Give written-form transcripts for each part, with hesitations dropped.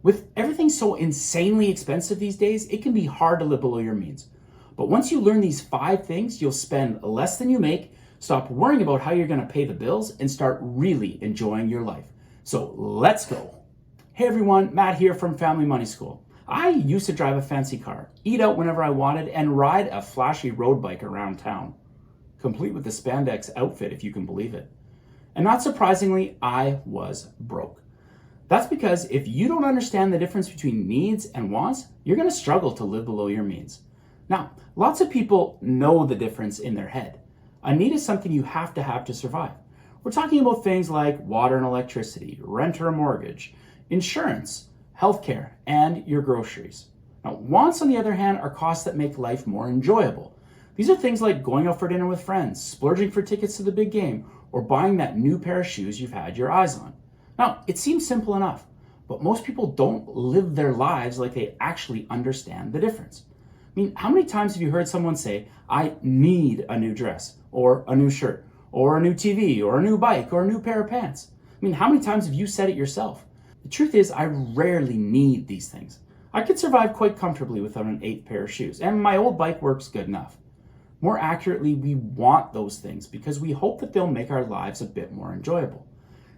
With everything so insanely expensive these days, it can be hard to live below your means. But once you learn these 5 things, you'll spend less than you make, stop worrying about how you're going to pay the bills, and start really enjoying your life. So let's go. Hey everyone, Matt here from Family Money School. I used to drive a fancy car, eat out whenever I wanted, and ride a flashy road bike around town, complete with the spandex outfit if you can believe it. And not surprisingly, I was broke. That's because if you don't understand the difference between needs and wants, you're going to struggle to live below your means. Now, lots of people know the difference in their head. A need is something you have to survive. We're talking about things like water and electricity, rent or a mortgage, insurance, healthcare, and your groceries. Now, wants, on the other hand, are costs that make life more enjoyable. These are things like going out for dinner with friends, splurging for tickets to the big game, or buying that new pair of shoes you've had your eyes on. Now, it seems simple enough, but most people don't live their lives like they actually understand the difference. I mean, how many times have you heard someone say, I need a new dress, or a new shirt, or a new TV, or a new bike, or a new pair of pants? I mean, how many times have you said it yourself? The truth is, I rarely need these things. I could survive quite comfortably without an 8th pair of shoes, and my old bike works good enough. More accurately, we want those things because we hope that they'll make our lives a bit more enjoyable.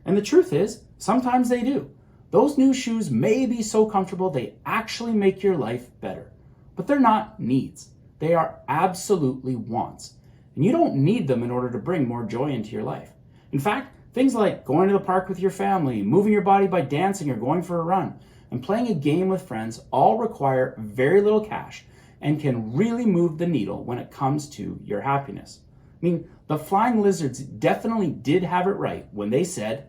And the truth is, sometimes they do. Those new shoes may be so comfortable they actually make your life better. But they're not needs. They are absolutely wants. And you don't need them in order to bring more joy into your life. In fact, things like going to the park with your family, moving your body by dancing or going for a run, and playing a game with friends all require very little cash and can really move the needle when it comes to your happiness. I mean, the flying lizards definitely did have it right when they said,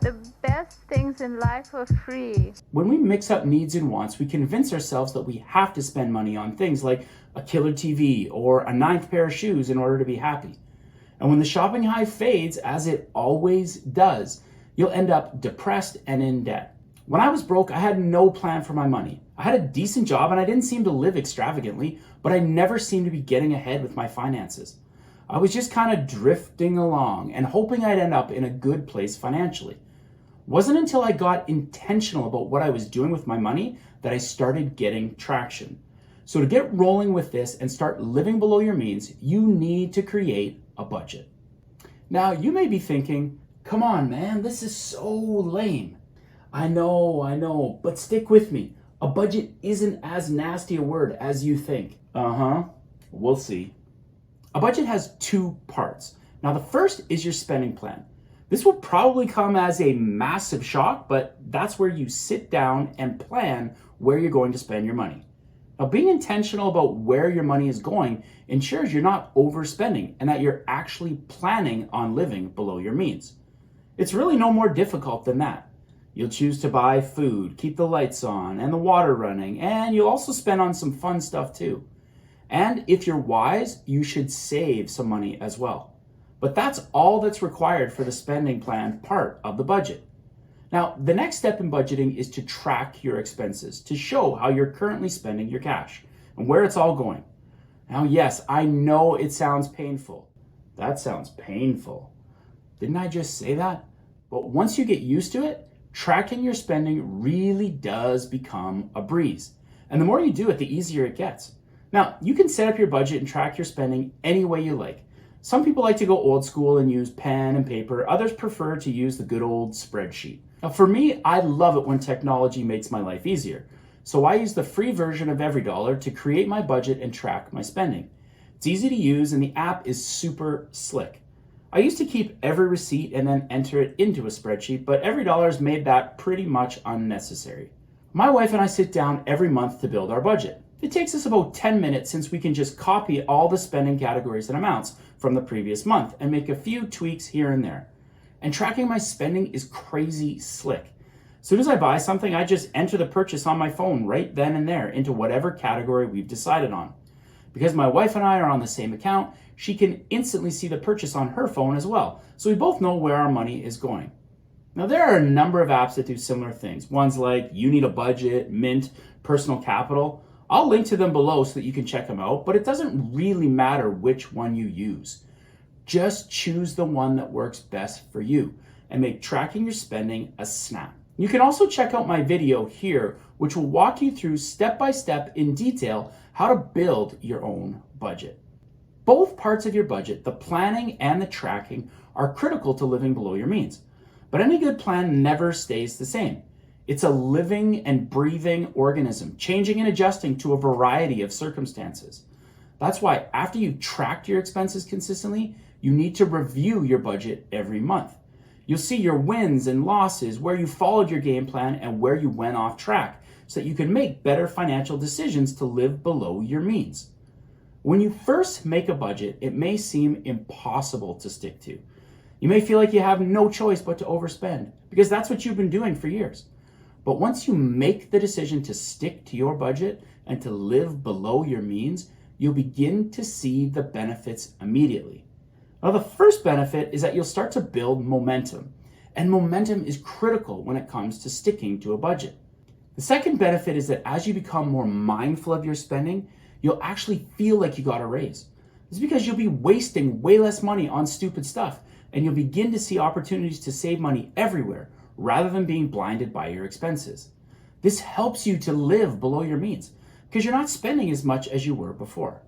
the best things in life are free. When we mix up needs and wants, we convince ourselves that we have to spend money on things like a killer TV or a 9th pair of shoes in order to be happy. And when the shopping high fades, as it always does, you'll end up depressed and in debt. When I was broke, I had no plan for my money. I had a decent job and I didn't seem to live extravagantly, but I never seemed to be getting ahead with my finances. I was just kind of drifting along and hoping I'd end up in a good place financially. It wasn't until I got intentional about what I was doing with my money that I started getting traction. So to get rolling with this and start living below your means, you need to create a budget. Now, you may be thinking, come on, man, this is so lame. I know, but stick with me. A budget isn't as nasty a word as you think. We'll see. A budget has 2 parts. Now, the first is your spending plan. This will probably come as a massive shock, but that's where you sit down and plan where you're going to spend your money. Now, being intentional about where your money is going ensures you're not overspending and that you're actually planning on living below your means. It's really no more difficult than that. You'll choose to buy food, keep the lights on and the water running, and you'll also spend on some fun stuff too. And if you're wise, you should save some money as well. But that's all that's required for the spending plan part of the budget. Now, the next step in budgeting is to track your expenses to show how you're currently spending your cash and where it's all going. Now, yes, I know it sounds painful. That sounds painful. Didn't I just say that? But once you get used to it, tracking your spending really does become a breeze. And the more you do it, the easier it gets. Now, you can set up your budget and track your spending any way you like. Some people like to go old school and use pen and paper. Others prefer to use the good old spreadsheet. Now, for me, I love it when technology makes my life easier. So I use the free version of EveryDollar to create my budget and track my spending. It's easy to use and the app is super slick. I used to keep every receipt and then enter it into a spreadsheet, but EveryDollar's made that pretty much unnecessary. My wife and I sit down every month to build our budget. It takes us about 10 minutes since we can just copy all the spending categories and amounts from the previous month and make a few tweaks here and there. And tracking my spending is crazy slick. As soon as I buy something, I just enter the purchase on my phone right then and there into whatever category we've decided on. Because my wife and I are on the same account, she can instantly see the purchase on her phone as well, so we both know where our money is going. Now, there are a number of apps that do similar things. Ones like You Need a Budget, Mint, Personal Capital. I'll link to them below so that you can check them out, but it doesn't really matter which one you use. Just choose the one that works best for you and make tracking your spending a snap. You can also check out my video here, which will walk you through step by step in detail how to build your own budget. Both parts of your budget, the planning and the tracking, are critical to living below your means. But any good plan never stays the same. It's a living and breathing organism, changing and adjusting to a variety of circumstances. That's why after you've tracked your expenses consistently, you need to review your budget every month. You'll see your wins and losses, where you followed your game plan and where you went off track, so that you can make better financial decisions to live below your means. When you first make a budget, it may seem impossible to stick to. You may feel like you have no choice but to overspend, because that's what you've been doing for years. But once you make the decision to stick to your budget and to live below your means, you'll begin to see the benefits immediately. Now, the first benefit is that you'll start to build momentum, and momentum is critical when it comes to sticking to a budget. The second benefit is that as you become more mindful of your spending, you'll actually feel like you got a raise. It's because you'll be wasting way less money on stupid stuff, and you'll begin to see opportunities to save money everywhere rather than being blinded by your expenses. This helps you to live below your means because you're not spending as much as you were before.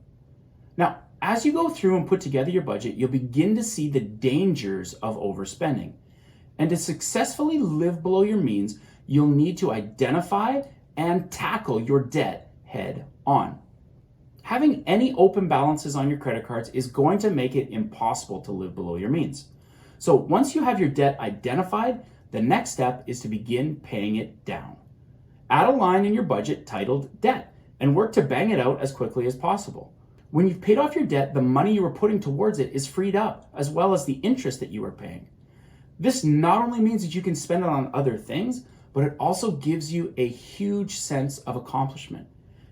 Now, as you go through and put together your budget, you'll begin to see the dangers of overspending. And to successfully live below your means, you'll need to identify and tackle your debt head on. Having any open balances on your credit cards is going to make it impossible to live below your means. So once you have your debt identified, the next step is to begin paying it down. Add a line in your budget titled debt and work to bang it out as quickly as possible. When you've paid off your debt, the money you were putting towards it is freed up, as well as the interest that you are paying. This not only means that you can spend it on other things, but it also gives you a huge sense of accomplishment.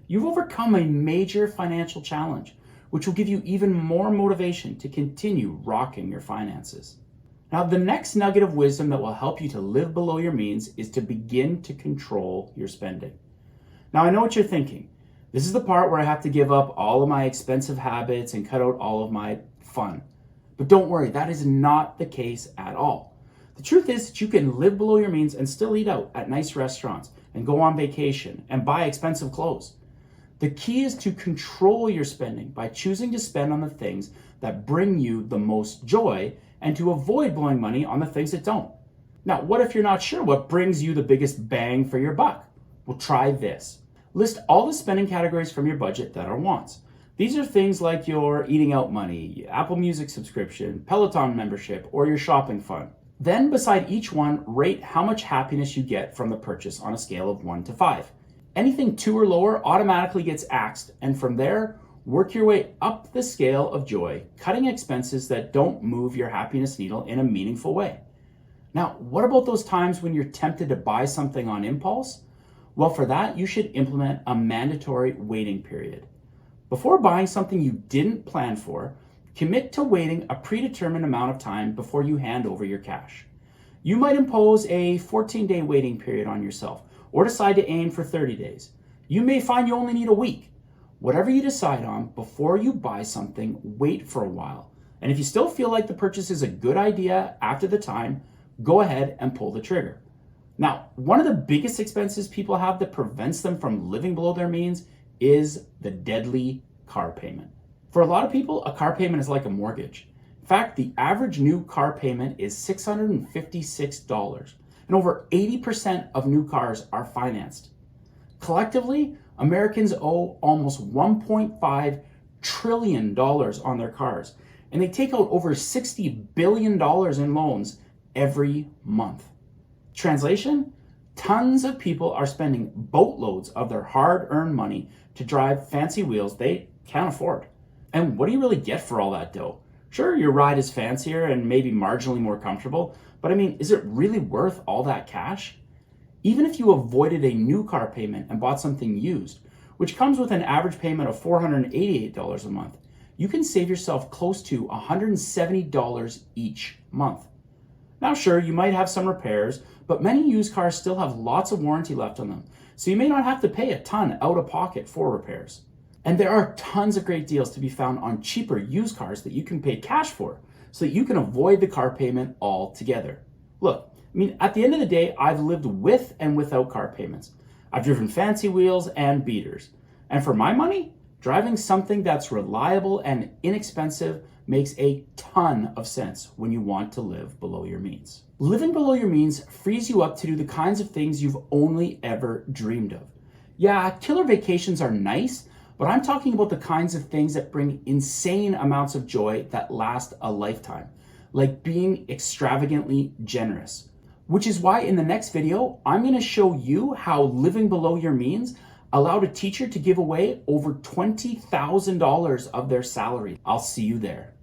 You've overcome a major financial challenge, which will give you even more motivation to continue rocking your finances. Now, the next nugget of wisdom that will help you to live below your means is to begin to control your spending. Now, I know what you're thinking. This is the part where I have to give up all of my expensive habits and cut out all of my fun. But don't worry, that is not the case at all. The truth is that you can live below your means and still eat out at nice restaurants and go on vacation and buy expensive clothes. The key is to control your spending by choosing to spend on the things that bring you the most joy and to avoid blowing money on the things that don't. Now, what if you're not sure what brings you the biggest bang for your buck? Well, try this. List all the spending categories from your budget that are wants. These are things like your eating out money, Apple Music subscription, Peloton membership, or your shopping fund. Then beside each one, rate how much happiness you get from the purchase on a scale of 1 to 5. Anything 2 or lower automatically gets axed, and from there, work your way up the scale of joy, cutting expenses that don't move your happiness needle in a meaningful way. Now, what about those times when you're tempted to buy something on impulse? Well, for that, you should implement a mandatory waiting period. Before buying something you didn't plan for, commit to waiting a predetermined amount of time before you hand over your cash. You might impose a 14-day waiting period on yourself or decide to aim for 30 days. You may find you only need a week. Whatever you decide on, before you buy something, wait for a while. And if you still feel like the purchase is a good idea after the time, go ahead and pull the trigger. Now, one of the biggest expenses people have that prevents them from living below their means is the deadly car payment. For a lot of people, a car payment is like a mortgage. In fact, the average new car payment is $656, and over 80% of new cars are financed. Collectively, Americans owe almost $1.5 trillion on their cars, and they take out over $60 billion in loans every month. Translation? Tons of people are spending boatloads of their hard-earned money to drive fancy wheels they can't afford. And what do you really get for all that dough? Sure, your ride is fancier and maybe marginally more comfortable, but I mean, is it really worth all that cash? Even if you avoided a new car payment and bought something used, which comes with an average payment of $488 a month, you can save yourself close to $170 each month. Now, sure, you might have some repairs, but many used cars still have lots of warranty left on them, so you may not have to pay a ton out of pocket for repairs. And there are tons of great deals to be found on cheaper used cars that you can pay cash for, so that you can avoid the car payment altogether. Look, I mean, at the end of the day, I've lived with and without car payments. I've driven fancy wheels and beaters. And for my money, driving something that's reliable and inexpensive makes a ton of sense when you want to live below your means. Living below your means frees you up to do the kinds of things you've only ever dreamed of. Yeah, killer vacations are nice, but I'm talking about the kinds of things that bring insane amounts of joy that last a lifetime, like being extravagantly generous. Which is why in the next video, I'm going to show you how living below your means allowed a teacher to give away over $20,000 of their salary. I'll see you there.